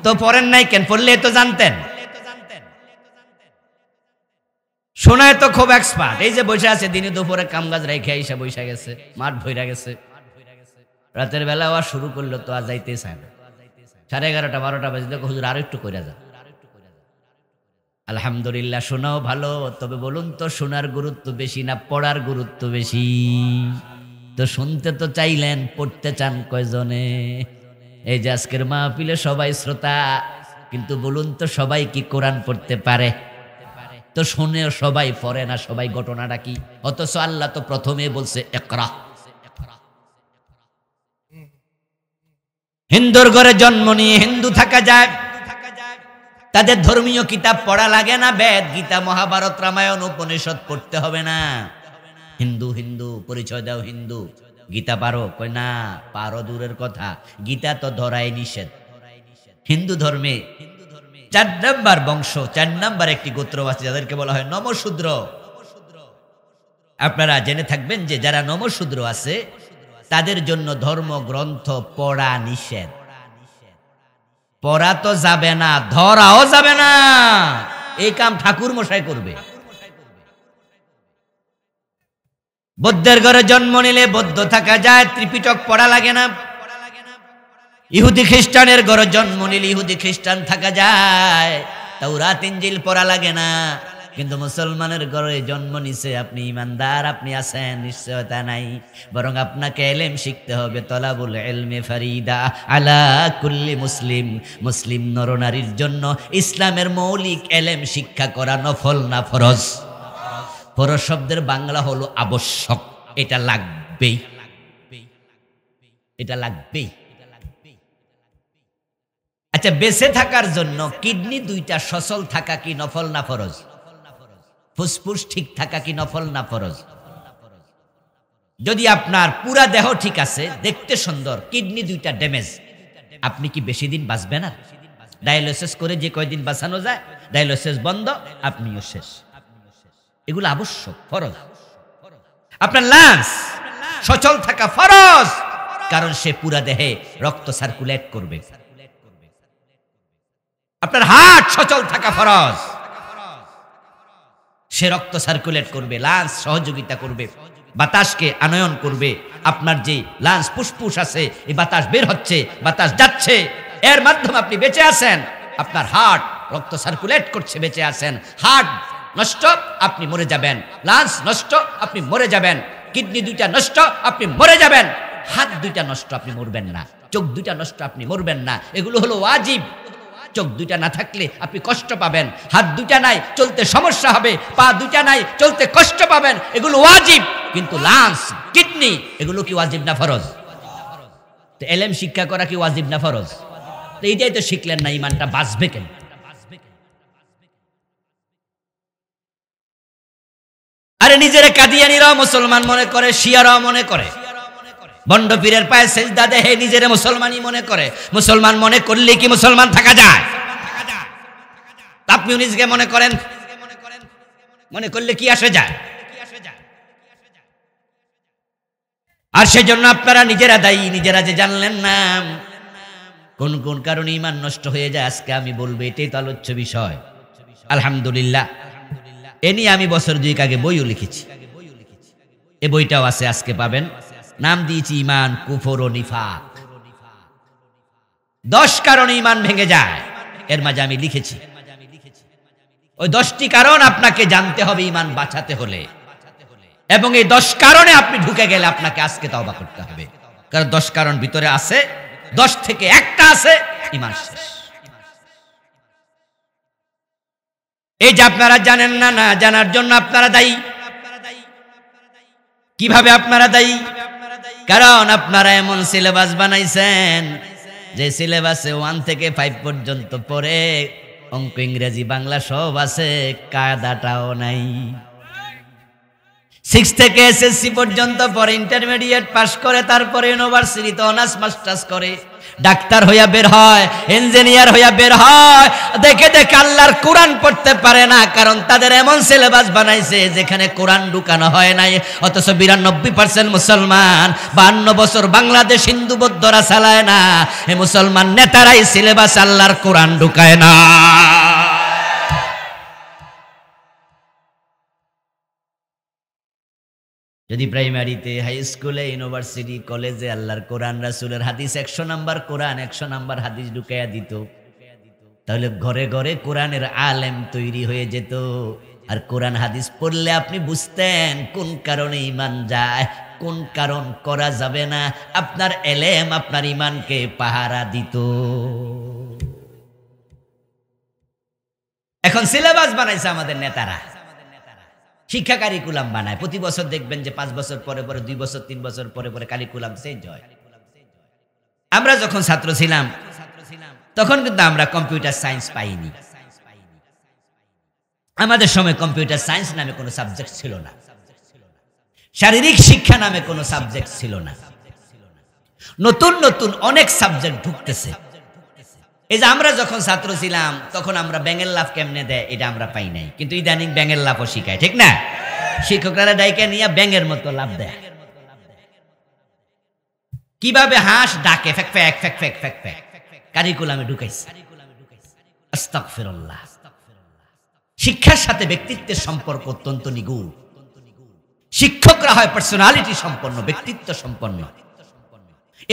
Speaker 1: তো পড়েন নাই কেন? পড়লে তো জানতেন। শোনায় তো খুব এক্সপার্ট, এই যে বসে আছে দিনে দুপুরে কামকাজ রেখে এসে বসে গেছে, মাঠ ভইরা গেছে, রাতের বেলা আবার শুরু করলো তো আর যাইতে চায় না। 11:30 12টা বাজে দেখো হুজুর আরো একটু কইরা যা। আলহামদুলিল্লাহ, শোনাও ভালো, তবে বলুন তো শোনার গুরুত্ব বেশি না পড়ার গুরুত্ব বেশি? তো শুনতে তো চাইলেন, পড়তে চান কয়জনে? এই যে আজকের মাহফিলে সবাই শ্রোতা, কিন্তু বলুন তো সবাই কি কোরআন পড়তে পারে? তো শুনে সবাই পড়ে না, সবাই ঘটনাটা কি? অথচ আল্লাহ তো প্রথমে বলছে ইকরা। হিন্দুর ঘরে জন্ম নিয়ে হিন্দু থাকা যায়, তাদের ধর্মীয় কিতাব পড়া লাগে না, বেদ গীতা মহাভারত রামায়ণ উপনিষদ পড়তে হবে না। হিন্দু হিন্দু পরিচয় দাও, হিন্দু। গীতা পারো? কই না, পারো দূরের কথা, গীতা তো ধরাই নিষেধ। হিন্দু ধর্মে 4 নম্বর বংশ, 4 নম্বর একটি গোত্র আছে যাদেরকে বলা হয় নমশূদ্র। আপনারা জেনে থাকবেন যে যারা নমশূদ্র আছে তাদের জন্য ধর্মগ্রন্থ পড়া নিষেধ। পড়া তো যাবে না, ধরাও যাবে না, এই কাম ঠাকুর মশাই করবে। বৌদ্ধের ঘরে জন্ম নিলে বৌদ্ধ থাকা যায়, ত্রিপিটক পড়া লাগে না। ইহুদি খ্রিস্টানের ঘরে জন্ম নিলে ইহুদি খ্রিস্টান থাকা যায়, তাওরাত ইনজিল পড়া লাগে না। কিন্তু মুসলমানের ঘরে জন্ম নিছে, আপনি ইমানদার, আপনি আছেন, নিশ্চয়তা নাই, বরং আপনাকে ইলম শিখতে হবে। তলাবুল ইলমি ফরিদা আলা কুল্লি মুসলিম, মুসলিম নরনারীর জন্য ইসলামের মৌলিক ইলম শিক্ষা করা নফল না ফরজ। ফরজ শব্দের বাংলা হলো আবশ্যক, এটা লাগবেই, এটা লাগবেই। আচ্ছা, বেঁচে থাকার জন্য কিডনি 2টা সচল থাকা কি নফল না ফরজ? ফুসফুস ঠিক থাকা কি নফল না ফরজ? যদি আপনার পুরা দেহ ঠিক আছে, দেখতে সুন্দর, কিডনি 2টা ড্যামেজ, আপনি কি বেশি দিন বাঁচবেন? না, ডায়ালিসিস করে যে কয়দিন বাঁচানো যায়, ডায়ালিসিস বন্ধ, আপনিও শেষ। এগুলো আবশ্যক, ফরজ। আপনার লাংস সচল থাকা ফরজ, কারণ সে পুরা দেহে রক্ত সার্কুলেট করবে। আপনার হার্ট সচল থাকা ফরজ, সে রক্ত সার্কুলেট করবে, লাংস সহযোগিতা করবে, বাতাসকে আনয়ন করবে। আপনার যে লাংস ফুসফুস আছে, এই বাতাস বের হচ্ছে, বাতাস যাচ্ছে, এর মাধ্যমে আপনি বেঁচে আছেন। আপনার হার্ট রক্ত সার্কুলেট করছে, বেঁচে আছেন। হার্ট নষ্ট, আপনি মরে যাবেন। লাংস নষ্ট, আপনি মরে যাবেন। কিডনি 2টা নষ্ট, আপনি মরে যাবেন। হাত 2টা নষ্ট, আপনি মরবেন না। চোখ 2টা নষ্ট, আপনি মরবেন না। এগুলো হলো ওয়াজিব। চোখ 2টা না থাকলে আপনি কষ্ট পাবেন, হাত 2টা নাই, চলতে সমস্যা হবে, পা 2টা নাই, চলতে কষ্ট পাবেন, এগুলো ওয়াজিব। কিন্তু লাংস, কিডনি, এগুলো কি ওয়াজিব না ফরজ? তো ইলম শিক্ষা করা কি ওয়াজিব না ফরজ? তো এইটাই তো শিখলেন না, ইমানটা বাঁচবে কেন? আরে নিজেরা কাদিয়ানীরাও মুসলমান মনে করে, শিয়ারাও মনে করে, বন্ড পীরের পায়ে সেজদা দেহে নিজেরা মুসলমানই মনে করে। মুসলমান মনে করলে কি মুসলমান থাকা যায়? আপনিও নিজেকে মনে করেন, মনে করলে কি আসে যায়? আর সেজন্য আপনারা নিজেরা দায়ী, নিজেরা যে জানলেন না কোন কোন কারণে ঈমান নষ্ট হয়ে যায়, আজকে আমি বলবো। এটাই তো আলোচ্য বিষয়। আলহামদুলিল্লাহ, এ নিয়ে আমি বছর 2 আগে বইও লিখেছি, এ বইটাও আছে, আজকে পাবেন। নাম দিয়েছি ঈমান, কুফর ও নিফাক। 10 কারণে ঈমান ভেঙে যায়, এর মাঝে আমি লিখেছি। ওই 10টি কারণ আপনাকে জানতে হবে ঈমান বাঁচাতে হলে, এবং এই 10 কারণে আপনি ঢুকে গেলে আপনাকে আজকে তওবা করতে হবে। কারণ 10 কারণ ভিতরে আছে, 10 থেকে একটা আছে, ঈমান শেষ। এই যে আপনারা জানেন না, না জানার জন্য আপনারা দায়ী। কিভাবে আপনারা দায়ী? কারণ আপনারা এমন সিলেবাস বানাইছেন যে সিলেবাসে 1 থেকে 5 পর্যন্ত পড়ে, অঙ্ক, ইংরেজি, বাংলা সব আছে, কায়দাটাও নাই। 6 থেকে এসএসসি পর্যন্ত পরে, ইন্টারমিডিয়েট পাস করে, তারপরে ইউনিভার্সিটিতে অনার্স মাস্টার্স করে, ডাক্তার হইয়া বের হয়, ইঞ্জিনিয়ার হইয়া বের হয়, দেখে দেখে আল্লাহর কোরআন পড়তে পারে না। কারণ তাদের এমন সিলেবাস বানাইছে যেখানে কোরআন ঢুকানো হয় নাই। অথচ 92% মুসলমান, 52 বছর বাংলাদেশ হিন্দু বৌদ্ধরা চালায় না, এই মুসলমান নেতারাই সিলেবাস আল্লাহর কোরআন ঢুকায় না। যদি প্রাইমারিতে, হাই স্কুলে, ইউনিভার্সিটি, কলেজে আল্লাহর কোরআন, রাসূলের হাদিস, 100 নাম্বার কোরআন, 100 নাম্বার হাদিস ঢুকাইয়া দিত, তাহলে ঘরে ঘরে কোরআনের আলেম তৈরি হয়ে যেত। আর কোরআন হাদিস পড়লে আপনি বুঝতেন কোন কারণে ঈমান যায়, কোন কারণ করা যাবে না। আপনার এলেম আপনার ঈমানকে পাহারা দিত। এখন সিলেবাস বানাইছে আমাদের নেতারা, শিক্ষা কারিকুলাম বানায়। প্রতি বছর দেখবেন যে 5 বছর পরে পরে, 2 বছর 3 বছর পরে পরে কারিকুলাম চেঞ্জ হয়। আমরা যখন ছাত্র ছিলাম তখন কিন্তু আমরা কম্পিউটার সায়েন্স পাইনি। আমাদের সময় কম্পিউটার সায়েন্স নামে কোনো সাবজেক্ট ছিল না, শারীরিক শিক্ষা নামে কোনো সাবজেক্ট ছিল না। নতুন নতুন অনেক সাবজেক্ট ঢুকতেছে। এই যে আমরা যখন ছাত্র ছিলাম তখন আমরা ব্যাঙের লাভ কেমনে দেয় এটা আমরা পাই নাই, কিন্তু ইদানিং ব্যাঙের লাভও শিখায়, ঠিক না? শিক্ষকরা ডাইকে নিয়ে ব্যাঙের মতো লাভ দেয়। কিভাবে হাঁস ডাকে ফ্যাক ফ্যাক ফ্যাক ফ্যাক ফ্যাক ফ্যাক, কারিকুলামে ঢুকাইছে। আস্তাগফিরুল্লাহ। শিক্ষার সাথে ব্যক্তিত্বের সম্পর্ক অত্যন্ত নিগুড়। শিক্ষকরা হয় পার্সোনালিটি সম্পন্ন, ব্যক্তিত্ব সম্পন্ন।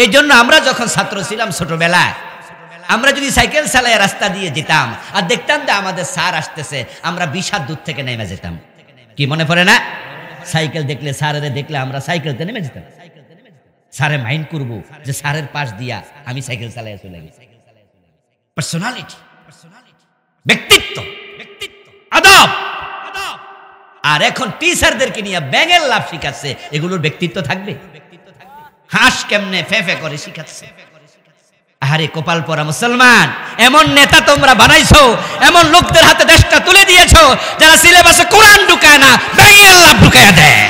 Speaker 1: এই জন্য আমরা যখন ছাত্র ছিলাম ছোটবেলায়, আমরা যদি সাইকেল চালায় রাস্তা দিয়ে যেতাম আর দেখতাম যে আমাদের স্যার আসতেছে, আমরা 20 হাত দূর থেকে নেমে যেতাম। কি মনে পড়ে না? সাইকেল দেখলে, স্যারের দেখলে আমরা সাইকেলতে নেমে যেতাম। স্যারে মাইন্ড করবো যে স্যারের পাশ দিয়া আমি সাইকেল চালাইয়া চলে গেছি। পার্সোনালিটি, ব্যক্তিত্ব, আদব। আর এখন টিচারদেরকে নিয়ে ব্যাঙের লাভ শিখাচ্ছে, এগুলোর ব্যক্তিত্ব থাকবে? হাঁস কেমনে ফেফে করে শিখাচ্ছে। আরে কপাল পরা মুসলমান, এমন নেতা তোমরা বানাইছো, এমন লোকদের হাতে দেশটা তুলে দিয়েছো যারা সিলেবাসে কোরআন ঢুকায় না, ব্যাঙের লাভ ঢুকায় দেয়।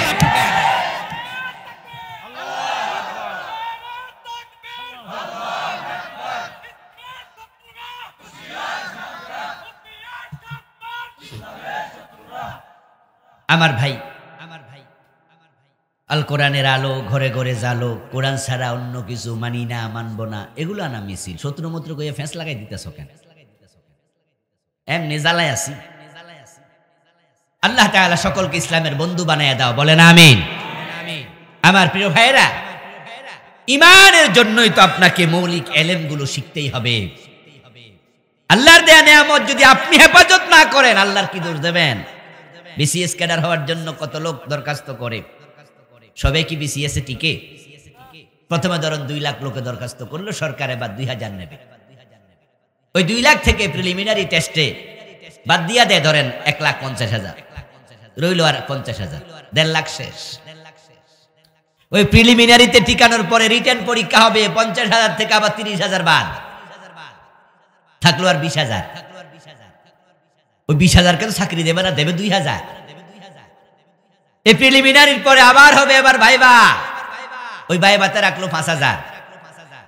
Speaker 1: আমার ভাই, আল কোরআনের আলো ঘরে ঘরে জালো, কোরআন ছাড়া অন্য কিছু মানি না, মানব না, এগুলো না মিছিল। শত্রু মত্র কইয়া ফেঁস লাগাই দিতেছ কেন? এমনি জ্বালাই আছি। আল্লাহ তাআলা সকলকে ইসলামের বন্ধু বানাইয়া দাও, বলেন আমিন। আমার প্রিয় ভাইয়েরা, ইমানের জন্যই তো আপনাকে মৌলিক এলেমগুলো শিখতেই হবে। আল্লাহর দেয়া নিয়ামত যদি আপনি হেফাজত না করেন, আল্লাহর কি দোষ দেবেন? বিসিএস ক্যাডার হওয়ার জন্য কত লোক দরখাস্ত করে, সবাই কি বিসিএস এ টিকে? প্রথমে ধরেন 2 লাখ লোকে দরখাস্ত করলো, সরকার এবার 2000 নেবে। ওই 2 লাখ থেকে প্রিলিমিনারি টেস্টে বাদ দিয়া দেয় ধরেন 1,50,000, রইল আর 50,000, 1.5 লাখ শেষ। ওই প্রিলিমিনারিতে টিকানোর পরে রিটেন পরীক্ষা হবে, 50,000 থেকে আবার 30,000 বাদ, থাকলো আর 20,000। ওই 20,000 কে তো চাকরি দেবে না, দেবে 2,000। এই প্রিলিমিনারির পরে আবার হবে এবার ভাইবা, ওই ভাইবাতে রাখলো 5,000,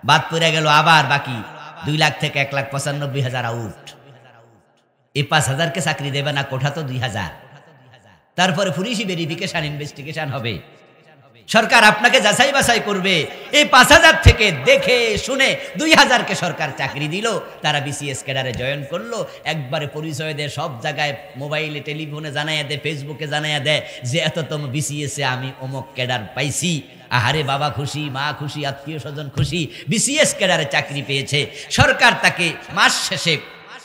Speaker 1: বাদ পড়ে গেল আবার বাকি 2 লাখ থেকে 1,95,000 আউট। এই 5,000 কে চাকরি দেবে না, কোঠা তো 2,000। তারপরে পুলিশি ভেরিফিকেশন, ইনভেস্টিগেশন হবে, সরকার আপনাকে যাচাই বাছাই করবে। এই 5,000 থেকে দেখে শুনে 2,000 কে সরকার চাকরি দিল, তারা বিসিএস ক্যাডারে জয়েন করলো। একবারে পরিচয় দেয়, সব জায়গায় মোবাইলে টেলিফোনে জানাইয়া দেয়, ফেসবুকে জানাইয়া দেয় যে এততম বিসিএস এ আমি অমুক ক্যাডার পাইছি। আহারে বাবা খুশি, মা খুশি, আত্মীয় স্বজন খুশি, বিসিএস ক্যাডারে চাকরি পেয়েছে। সরকার তাকে মাস শেষে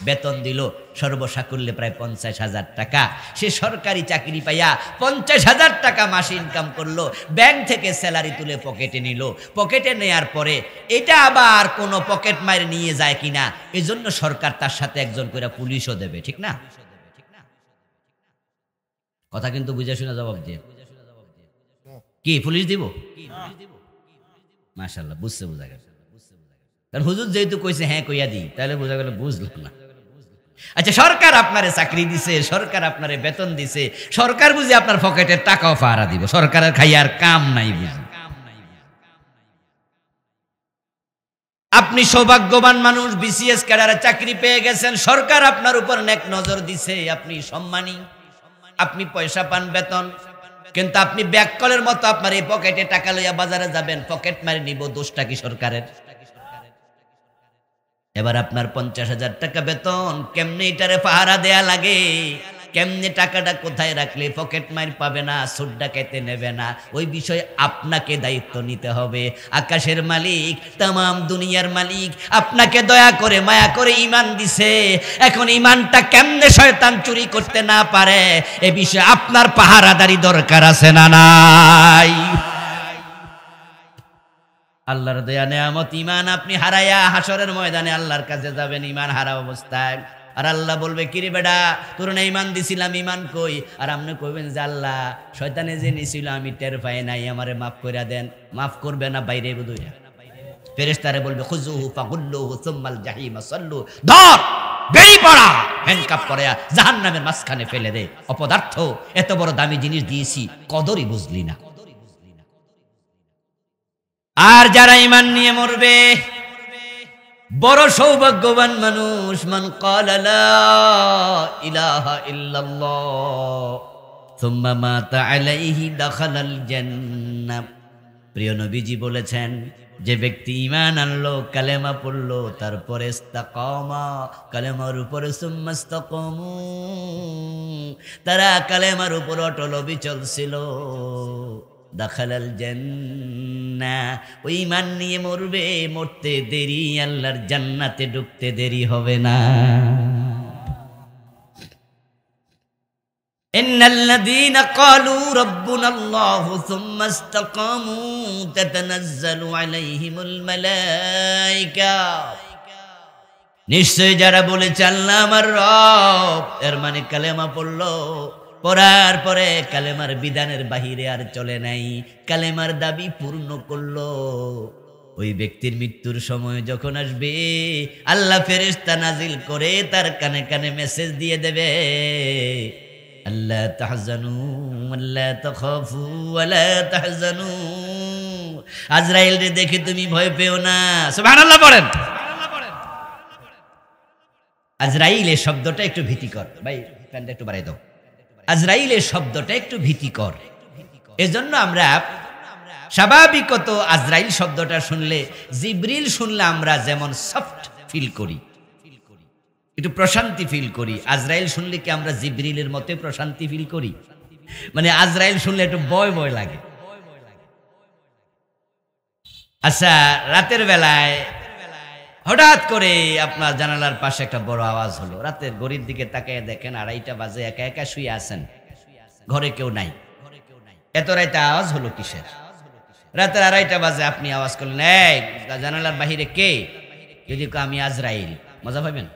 Speaker 1: বেতন দিল সর্বসাকুল্যে প্রায় 50,000 টাকা। সে সরকারি চাকরি পাইয়া 50,000 টাকা মাসে ইনকাম করলো, ব্যাংক থেকে স্যালারি তুলে পকেটে নিল। পকেটে নেয়ার পরে এটা আবার কোনো পকেট মার নিয়ে যায় কিনা, এজন্য সরকার তার সাথে একজন করে পুলিশও দেবে, ঠিক না? কথা কিন্তু বুঝে শুনে জবাব দিয়ে, কি পুলিশ দিব? মাশাআল্লাহ, বুঝছে, বোঝা গেল। কারণ হুজুর যেহেতু কইছে হ্যাঁ কইয়া দিই, তাহলে বোঝা গেল বুঝলাম না। আচ্ছা, সরকার আপনারে চাকরি দিছে, সরকার আপনারে বেতন দিছে, সরকার বুঝি আপনার পকেটের টাকাও পাহারা দিব, সরকারের খাইয়ার কাম নাই বুঝি। আপনি সৌভাগ্যবান মানুষ, বিসিএস ক্যাডারে চাকরি পেয়ে গেছেন, সরকার আপনার উপর নেক নজর দিছে, আপনি সম্মানী, আপনি পয়সা পান, বেতন। কিন্তু আপনি ব্যাককলের মতো আপনার এই পকেটে টাকা লইয়া বাজারে যাবেন, পকেট মারি নিব, দোষটা কি সরকারের? এবার আপনার 50,000 টাকা বেতন, কেমনে এটারে পাহারা দেয়া লাগে, কেমনে টাকাটা কোথায় রাখলে পকেট মার পাবে না, সুদ ডাকাইতে নেবে না, ওই বিষয়ে আপনাকে দায়িত্ব নিতে হবে। আকাশের মালিক, তামাম দুনিয়ার মালিক আপনাকে দয়া করে মায়া করে ঈমান দিছে। এখন ঈমানটা কেমনে শয়তান চুরি করতে না পারে, এ বিষয়ে আপনার পাহারাদারি দরকার আছে না নাই? আল্লাহর দেয়া নেয়ামত ঈমান আপনি হারায়া হাসরের ময়দানে আল্লাহর কাছে যাবেন ঈমান হারা অবস্থায়। আর আল্লাহ বলবে, কিরে বেটা, তোর না ঈমান দিছিলাম, ঈমান কই? আর আপনি কইবেন যে আল্লাহ, শয়তানে যে নিছিল আমি টের পাই নাই, আমারে মাফ কইরা দেন। মাফ করবে না বাইরে বুদুইয়া ফেরেশতারে বলবে খুযুহু ফাগুল্লুহু সুম্মাল জাহিমা সাল্লু, ধর বেড়ি পড়া, হ্যান্ডকাপ করে জাহান্নামের মাঝখানে ফেলে দে। অপদার্থ, এত বড় দামি জিনিস দিয়েছি, কদরই বুঝলি না। আর যারা ঈমান নিয়ে মরবে, বড় সৌভাগ্যবান মানুষ, মান ক্বালা লা ইলাহা ইল্লাল্লাহ সুম্মা মাতা আলাইহি দাখালাল জান্নাহ। প্রিয় নবীজি বলেছেন, যে ব্যক্তি ঈমান আনলো, কালেমা পড়লো, তারপরে ইস্তাকামা, কালেমার উপরে সুম্মা ইস্তাকামু, তারা কালেমার উপর অটল অবিচল ছিল, দাখালাল জান্নাহ, ওই ঈমান নিয়ে মরবে, মরতে দেরি, আল্লাহর জান্নাতে ঢুকতে দেরি হবে না। ইন্নাল্লাযীনা ক্বালু রাব্বুনাল্লাহু সুম্মা ইসতাকামু তাতানাজ্জালু আলাইহিমুল মালায়েকা, নিশ্চয় যারা বলেছে আল্লাহ আমার রব, এর মানে কালেমা পড়লো, পড়ার পরে কালেমার বিধানের বাহিরে আর চলে নাই, কালেমার দাবি পূর্ণ করলো, ওই ব্যক্তির মৃত্যুর সময় যখন আসবে, আল্লাহ ফেরেশতা নাজিল করে তার কানে কানে মেসেজ দিয়ে দেবে, আল্লাহ তাহজানু আল্লাহ তাখাফু ওয়ালা তাহজানু, আজরাইল রে দেখে তুমি ভয় পেও না। সুবহানাল্লাহ পড়েন। আজরাইলের শব্দটা একটু ভীতিকর, ভাই ফ্যানটা একটু বাড়াই দাও। আজরাইলের শব্দটা একটু ভীতিকর, এজন্য আমরা স্বাভাবিকত আজরাইল শব্দটা শুনলে, জিবরিল শুনলে আমরা যেমন সফট ফিল করি, একটু প্রশান্তি ফিল করি, আজরাইল শুনলে কি আমরা জিবরিলের মতে প্রশান্তি ফিল করি? মানে আজরাইল শুনলে একটু ভয় ভয় লাগে। আচ্ছা, রাতের বেলায় হঠাৎ করে আপনার জানালার পাশে একটা বড় আওয়াজ হলো, রাতের ঘড়ির দিকে তাকিয়ে দেখেন 2:30 বাজে, একা একা শুয়ে আছেন, ঘরে কেউ নাই, এত রাতে আওয়াজ হলো কিসের? রাতের 2:30 বাজে আপনি আওয়াজ করলেন, এই জানালার বাহিরে কে? যদি আমি আজরাইল, মজা পাবেন?